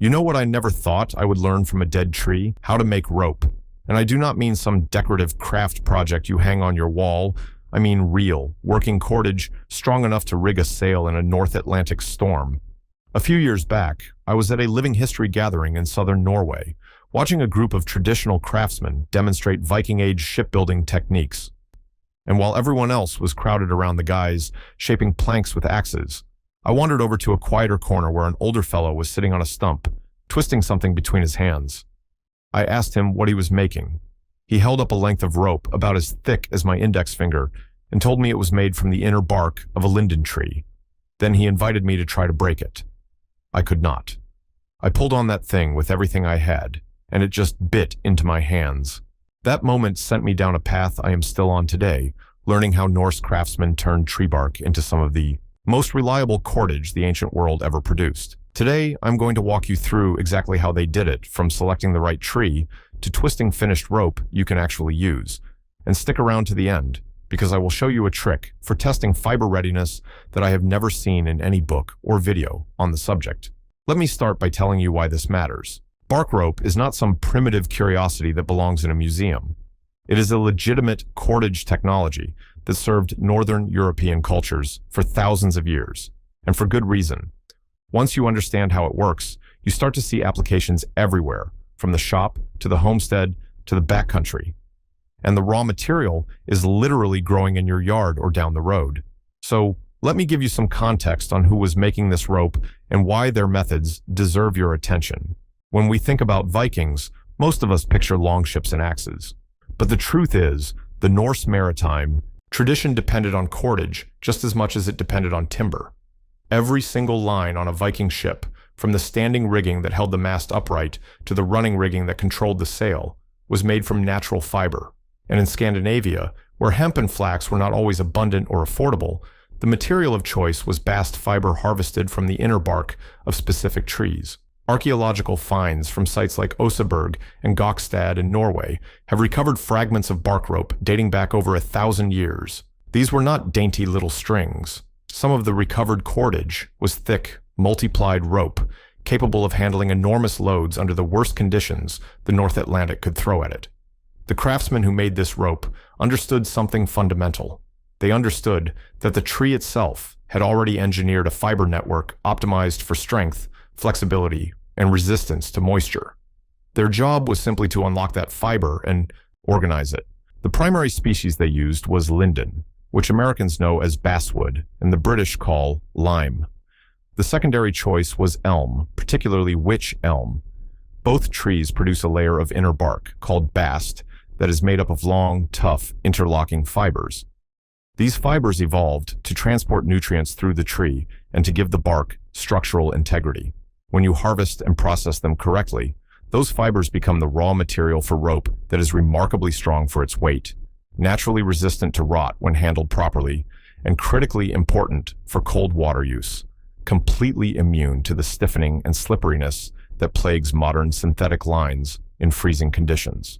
You know what I never thought I would learn from a dead tree? How to make rope. And I do not mean some decorative craft project you hang on your wall. I mean real, working cordage strong enough to rig a sail in a North Atlantic storm. A few years back, I was at a living history gathering in southern Norway, watching a group of traditional craftsmen demonstrate Viking-age shipbuilding techniques. And while everyone else was crowded around the guys shaping planks with axes, I wandered over to a quieter corner where an older fellow was sitting on a stump, twisting something between his hands. I asked him what he was making. He held up a length of rope about as thick as my index finger and told me it was made from the inner bark of a linden tree. Then he invited me to try to break it. I could not. I pulled on that thing with everything I had, and it just bit into my hands. That moment sent me down a path I am still on today, learning how Norse craftsmen turned tree bark into some of the most reliable cordage the ancient world ever produced. Today, I'm going to walk you through exactly how they did it, from selecting the right tree to twisting finished rope you can actually use. And stick around to the end, because I will show you a trick for testing fiber readiness that I have never seen in any book or video on the subject. Let me start by telling you why this matters. Bark rope is not some primitive curiosity that belongs in a museum. It is a legitimate cordage technology that served Northern European cultures for thousands of years, and for good reason. Once you understand how it works, you start to see applications everywhere, from the shop to the homestead to the backcountry. And the raw material is literally growing in your yard or down the road. So let me give you some context on who was making this rope and why their methods deserve your attention. When we think about Vikings, most of us picture longships and axes. But the truth is, the Norse maritime tradition depended on cordage just as much as it depended on timber. Every single line on a Viking ship, from the standing rigging that held the mast upright to the running rigging that controlled the sail, was made from natural fiber. And in Scandinavia, where hemp and flax were not always abundant or affordable, the material of choice was bast fiber harvested from the inner bark of specific trees. Archaeological finds from sites like Oseberg and Gokstad in Norway have recovered fragments of bark rope dating back over 1,000 years. These were not dainty little strings. Some of the recovered cordage was thick, multiplied rope, capable of handling enormous loads under the worst conditions the North Atlantic could throw at it. The craftsmen who made this rope understood something fundamental. They understood that the tree itself had already engineered a fiber network optimized for strength, flexibility, and resistance to moisture. Their job was simply to unlock that fiber and organize it. The primary species they used was linden, which Americans know as basswood and the British call lime. The secondary choice was elm, particularly wych elm. Both trees produce a layer of inner bark, called bast, that is made up of long, tough, interlocking fibers. These fibers evolved to transport nutrients through the tree and to give the bark structural integrity. When you harvest and process them correctly, those fibers become the raw material for rope that is remarkably strong for its weight, naturally resistant to rot when handled properly, and critically important for cold water use, completely immune to the stiffening and slipperiness that plagues modern synthetic lines in freezing conditions.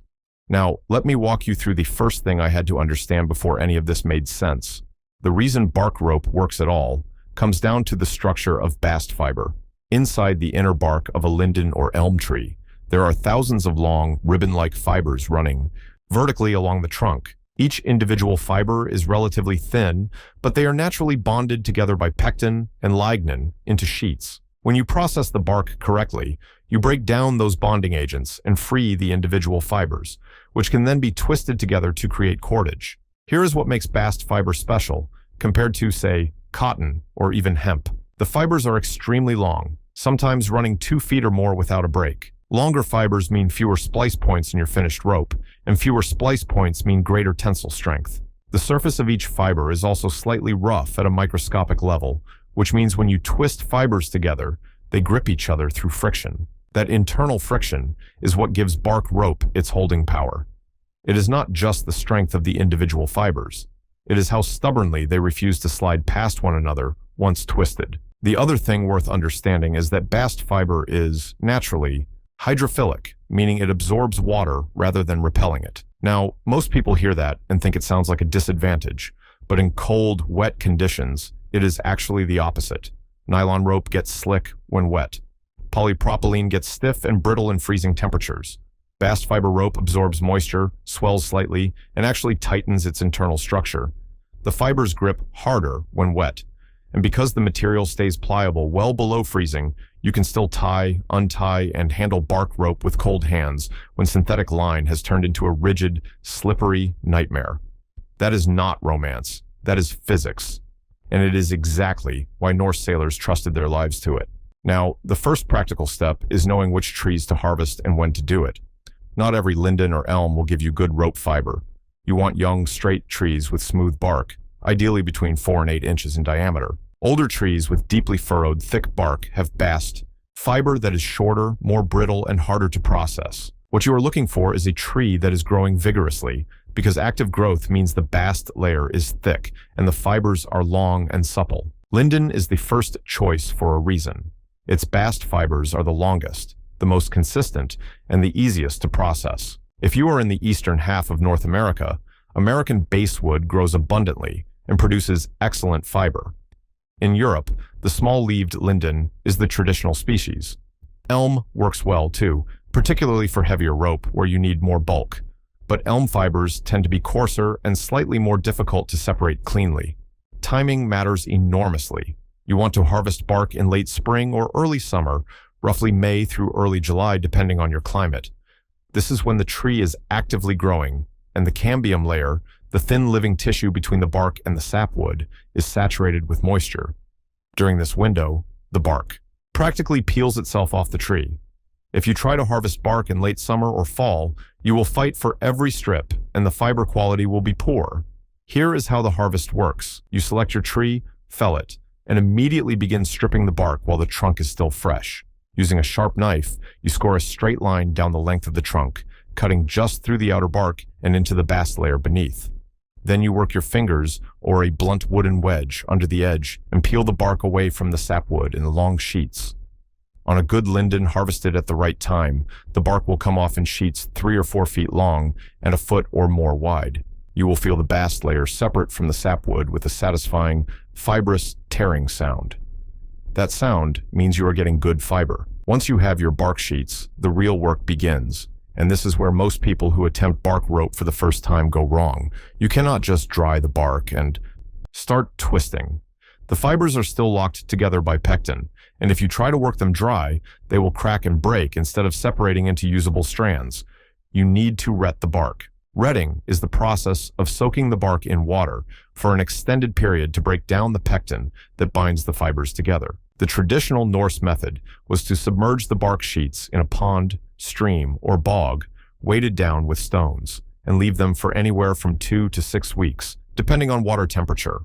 Now, let me walk you through the first thing I had to understand before any of this made sense. The reason bark rope works at all comes down to the structure of bast fiber. Inside the inner bark of a linden or elm tree, there are thousands of long, ribbon-like fibers running vertically along the trunk. Each individual fiber is relatively thin, but they are naturally bonded together by pectin and lignin into sheets. When you process the bark correctly, you break down those bonding agents and free the individual fibers, which can then be twisted together to create cordage. Here is what makes bast fiber special compared to, say, cotton or even hemp. The fibers are extremely long, sometimes running 2 feet or more without a break. Longer fibers mean fewer splice points in your finished rope, and fewer splice points mean greater tensile strength. The surface of each fiber is also slightly rough at a microscopic level, which means when you twist fibers together, they grip each other through friction. That internal friction is what gives bark rope its holding power. It is not just the strength of the individual fibers. It is how stubbornly they refuse to slide past one another once twisted. The other thing worth understanding is that bast fiber is, naturally, hydrophilic, meaning it absorbs water rather than repelling it. Now, most people hear that and think it sounds like a disadvantage, but in cold, wet conditions, it is actually the opposite. Nylon rope gets slick when wet. Polypropylene gets stiff and brittle in freezing temperatures. Bast fiber rope absorbs moisture, swells slightly, and actually tightens its internal structure. The fibers grip harder when wet, and because the material stays pliable well below freezing, you can still tie, untie, and handle bark rope with cold hands when synthetic line has turned into a rigid, slippery nightmare. That is not romance. That is physics. And it is exactly why Norse sailors trusted their lives to it. Now, the first practical step is knowing which trees to harvest and when to do it. Not every linden or elm will give you good rope fiber. You want young, straight trees with smooth bark, ideally between 4 and 8 inches in diameter. Older trees with deeply furrowed, thick bark have bast, fiber that is shorter, more brittle, and harder to process. What you are looking for is a tree that is growing vigorously, because active growth means the bast layer is thick and the fibers are long and supple. Linden is the first choice for a reason. Its bast fibers are the longest, the most consistent, and the easiest to process. If you are in the eastern half of North America, American basswood grows abundantly and produces excellent fiber. In Europe, the small-leaved linden is the traditional species. Elm works well too, particularly for heavier rope where you need more bulk. But elm fibers tend to be coarser and slightly more difficult to separate cleanly. Timing matters enormously. You want to harvest bark in late spring or early summer, roughly May through early July depending on your climate. This is when the tree is actively growing, and the cambium layer, the thin living tissue between the bark and the sapwood, is saturated with moisture. During this window, the bark practically peels itself off the tree. If you try to harvest bark in late summer or fall, you will fight for every strip, and the fiber quality will be poor. Here is how the harvest works. You select your tree, fell it, and immediately begin stripping the bark while the trunk is still fresh. Using a sharp knife, you score a straight line down the length of the trunk, cutting just through the outer bark and into the bast layer beneath. Then you work your fingers or a blunt wooden wedge under the edge and peel the bark away from the sapwood in long sheets. On a good linden harvested at the right time, the bark will come off in sheets 3 or 4 feet long and a foot or more wide. You will feel the bast layer separate from the sapwood with a satisfying, fibrous tearing sound. That sound means you are getting good fiber. Once you have your bark sheets, the real work begins. And this is where most people who attempt bark rope for the first time go wrong. You cannot just dry the bark and start twisting. The fibers are still locked together by pectin, and if you try to work them dry, they will crack and break instead of separating into usable strands. You need to ret the bark. Retting is the process of soaking the bark in water for an extended period to break down the pectin that binds the fibers together. The traditional Norse method was to submerge the bark sheets in a pond, stream, or bog, weighted down with stones, and leave them for anywhere from 2 to 6 weeks, depending on water temperature.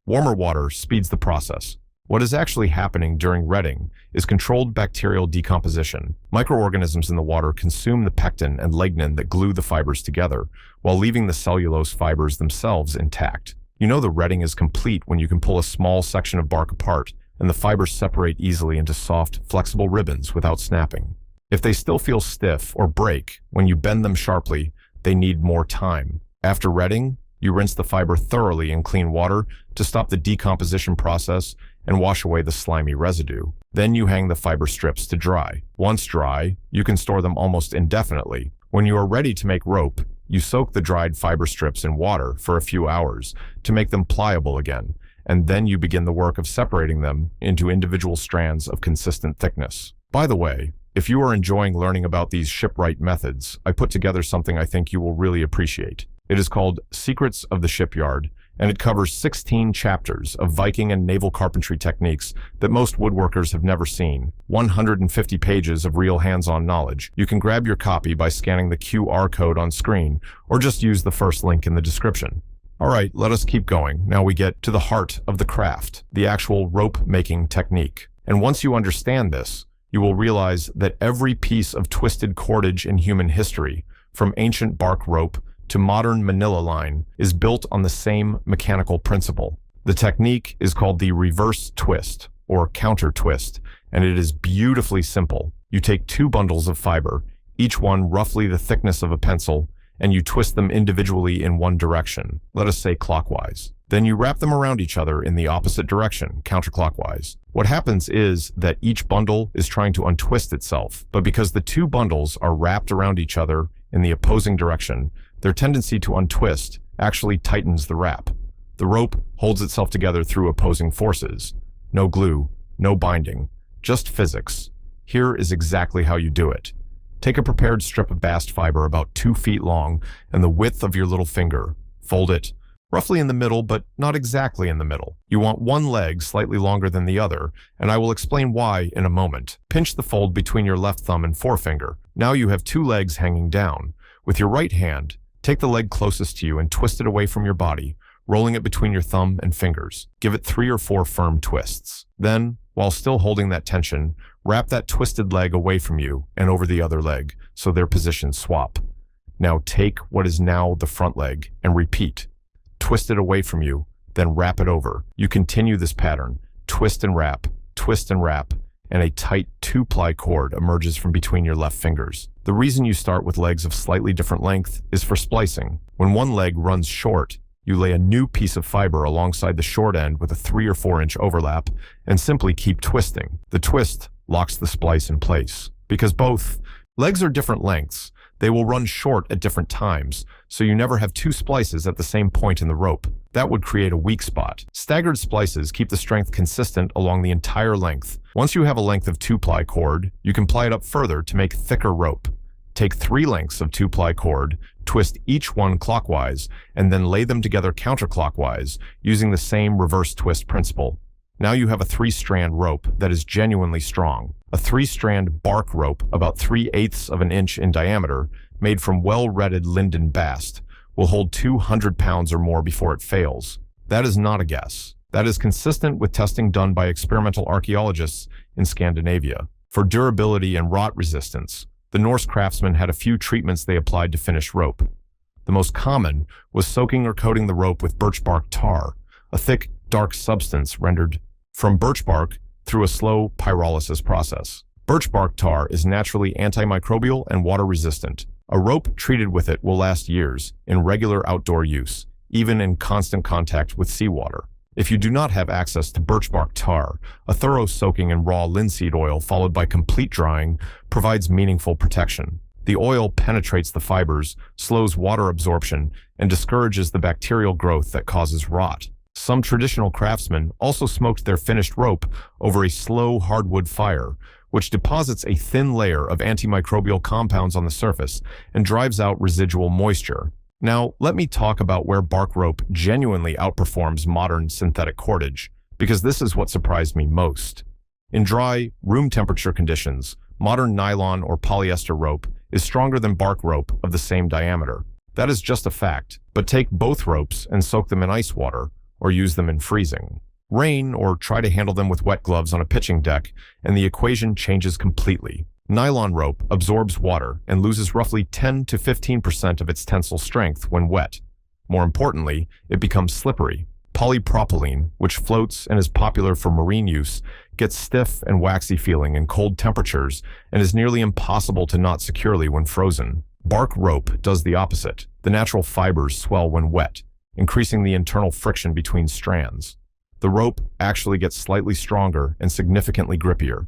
Warmer water speeds the process. What is actually happening during retting is controlled bacterial decomposition. Microorganisms in the water consume the pectin and lignin that glue the fibers together, while leaving the cellulose fibers themselves intact. You know the retting is complete when you can pull a small section of bark apart, and the fibers separate easily into soft, flexible ribbons without snapping. If they still feel stiff or break when you bend them sharply, they need more time. After retting, you rinse the fiber thoroughly in clean water to stop the decomposition process and wash away the slimy residue. Then you hang the fiber strips to dry. Once dry, you can store them almost indefinitely. When you are ready to make rope, you soak the dried fiber strips in water for a few hours to make them pliable again, and then you begin the work of separating them into individual strands of consistent thickness. By the way, if you are enjoying learning about these shipwright methods, I put together something I think you will really appreciate. It is called Secrets of the Shipyard, and it covers 16 chapters of Viking and naval carpentry techniques that most woodworkers have never seen. 150 pages of real hands-on knowledge. You can grab your copy by scanning the QR code on screen, or just use the first link in the description. All right, let us keep going. Now we get to the heart of the craft, the actual rope-making technique. And once you understand this, you will realize that every piece of twisted cordage in human history, from ancient bark rope to modern manila line, is built on the same mechanical principle. The technique is called the reverse twist, or counter twist, and it is beautifully simple. You take 2 bundles of fiber, each one roughly the thickness of a pencil, and you twist them individually in one direction, let us say clockwise. Then you wrap them around each other in the opposite direction, counterclockwise. What happens is that each bundle is trying to untwist itself, but because the two bundles are wrapped around each other in the opposing direction, their tendency to untwist actually tightens the wrap. The rope holds itself together through opposing forces. No glue, no binding, just physics. Here is exactly how you do it. Take a prepared strip of bast fiber about 2 feet long and the width of your little finger. Fold it, roughly in the middle, but not exactly in the middle. You want one leg slightly longer than the other, and I will explain why in a moment. Pinch the fold between your left thumb and forefinger. Now you have 2 legs hanging down. With your right hand, take the leg closest to you and twist it away from your body, rolling it between your thumb and fingers. Give it 3 or 4 firm twists. Then, while still holding that tension, wrap that twisted leg away from you and over the other leg, so their positions swap. Now take what is now the front leg and repeat. Twist it away from you, then wrap it over. You continue this pattern, twist and wrap, and a tight 2-ply cord emerges from between your left fingers. The reason you start with legs of slightly different length is for splicing. When one leg runs short, you lay a new piece of fiber alongside the short end with a 3 or 4 inch overlap and simply keep twisting. The twist locks the splice in place. Because both legs are different lengths, they will run short at different times, so you never have 2 splices at the same point in the rope. That would create a weak spot. Staggered splices keep the strength consistent along the entire length. Once you have a length of 2-ply cord, you can ply it up further to make thicker rope. Take 3 lengths of 2-ply cord, twist each one clockwise, and then lay them together counterclockwise using the same reverse twist principle. Now you have a 3-strand rope that is genuinely strong. A 3-strand bark rope about 3/8 of an inch in diameter, made from well-retted linden bast, will hold 200 pounds or more before it fails. That is not a guess. That is consistent with testing done by experimental archaeologists in Scandinavia. For durability and rot resistance, the Norse craftsmen had a few treatments they applied to finish rope. The most common was soaking or coating the rope with birch bark tar, a thick, dark substance rendered from birch bark through a slow pyrolysis process. Birch bark tar is naturally antimicrobial and water-resistant. A rope treated with it will last years in regular outdoor use, even in constant contact with seawater. If you do not have access to birch bark tar, a thorough soaking in raw linseed oil followed by complete drying provides meaningful protection. The oil penetrates the fibers, slows water absorption, and discourages the bacterial growth that causes rot. Some traditional craftsmen also smoked their finished rope over a slow hardwood fire, which deposits a thin layer of antimicrobial compounds on the surface and drives out residual moisture. Now, let me talk about where bark rope genuinely outperforms modern synthetic cordage, because this is what surprised me most. In dry, room temperature conditions, modern nylon or polyester rope is stronger than bark rope of the same diameter. That is just a fact, but take both ropes and soak them in ice water, or use them in freezing. Rain, or try to handle them with wet gloves on a pitching deck, and the equation changes completely. Nylon rope absorbs water and loses roughly 10 to 15% of its tensile strength when wet. More importantly, it becomes slippery. Polypropylene, which floats and is popular for marine use, gets stiff and waxy feeling in cold temperatures and is nearly impossible to knot securely when frozen. Bark rope does the opposite. The natural fibers swell when wet, increasing the internal friction between strands. The rope actually gets slightly stronger and significantly grippier.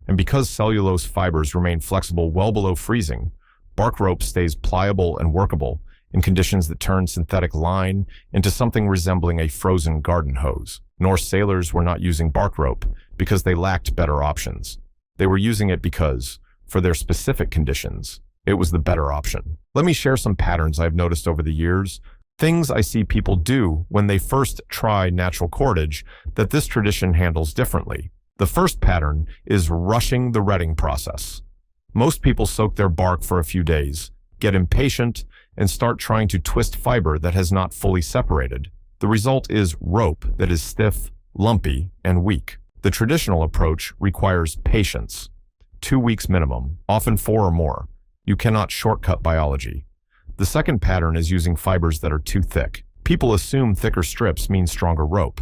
And because cellulose fibers remain flexible well below freezing, bark rope stays pliable and workable in conditions that turn synthetic line into something resembling a frozen garden hose. Norse sailors were not using bark rope because they lacked better options. They were using it because, for their specific conditions, it was the better option. Let me share some patterns I've noticed over the years, things I see people do when they first try natural cordage that this tradition handles differently. The first pattern is rushing the retting process. Most people soak their bark for a few days, get impatient, and start trying to twist fiber that has not fully separated. The result is rope that is stiff, lumpy, and weak. The traditional approach requires patience. 2 weeks minimum, often 4 or more. You cannot shortcut biology. The second pattern is using fibers that are too thick. People assume thicker strips mean stronger rope,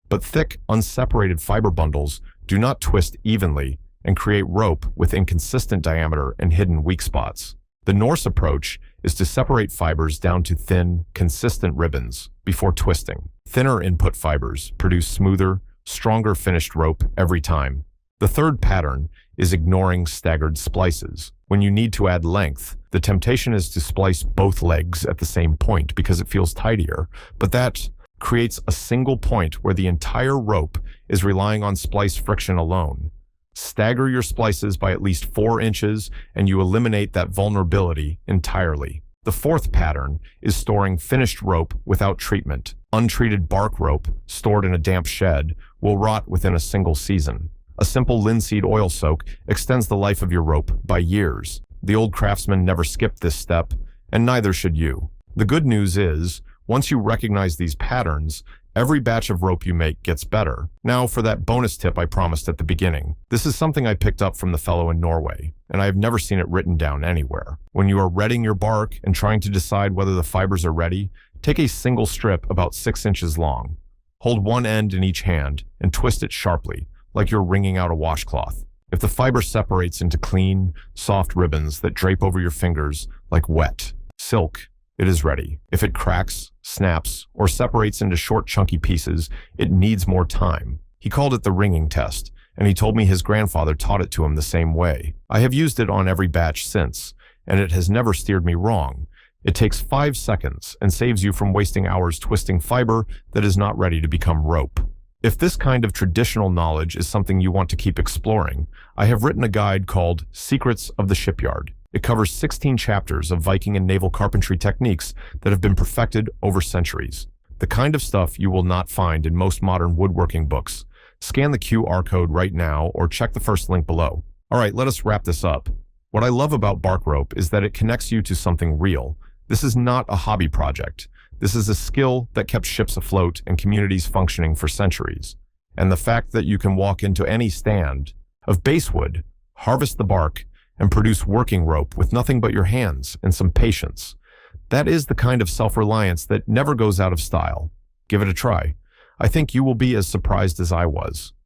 but thick, unseparated fiber bundles do not twist evenly and create rope with inconsistent diameter and hidden weak spots. The Norse approach is to separate fibers down to thin, consistent ribbons before twisting. Thinner input fibers produce smoother, stronger finished rope every time. The third pattern is ignoring staggered splices. When you need to add length, the temptation is to splice both legs at the same point because it feels tidier, but that creates a single point where the entire rope is relying on splice friction alone. Stagger your splices by at least 4 inches and you eliminate that vulnerability entirely. The fourth pattern is storing finished rope without treatment. Untreated bark rope stored in a damp shed will rot within a single season. A simple linseed oil soak extends the life of your rope by years. The old craftsmen never skipped this step, and neither should you. The good news is, once you recognize these patterns, every batch of rope you make gets better. Now for that bonus tip I promised at the beginning. This is something I picked up from the fellow in Norway, and I have never seen it written down anywhere. When you are retting your bark and trying to decide whether the fibers are ready, take a single strip about 6 inches long. Hold one end in each hand and twist it sharply, like you're wringing out a washcloth. If the fiber separates into clean, soft ribbons that drape over your fingers like wet silk, it is ready. If it cracks, snaps, or separates into short, chunky pieces, it needs more time. He called it the ringing test, and he told me his grandfather taught it to him the same way. I have used it on every batch since, and it has never steered me wrong. It takes 5 seconds and saves you from wasting hours twisting fiber that is not ready to become rope. If this kind of traditional knowledge is something you want to keep exploring, I have written a guide called Secrets of the Shipyard. It covers 16 chapters of Viking and naval carpentry techniques that have been perfected over centuries. The kind of stuff you will not find in most modern woodworking books. Scan the QR code right now or check the first link below. All right, let us wrap this up. What I love about bark rope is that it connects you to something real. This is not a hobby project. This is a skill that kept ships afloat and communities functioning for centuries. And the fact that you can walk into any stand of basswood, harvest the bark, and produce working rope with nothing but your hands and some patience, that is the kind of self-reliance that never goes out of style. Give it a try. I think you will be as surprised as I was.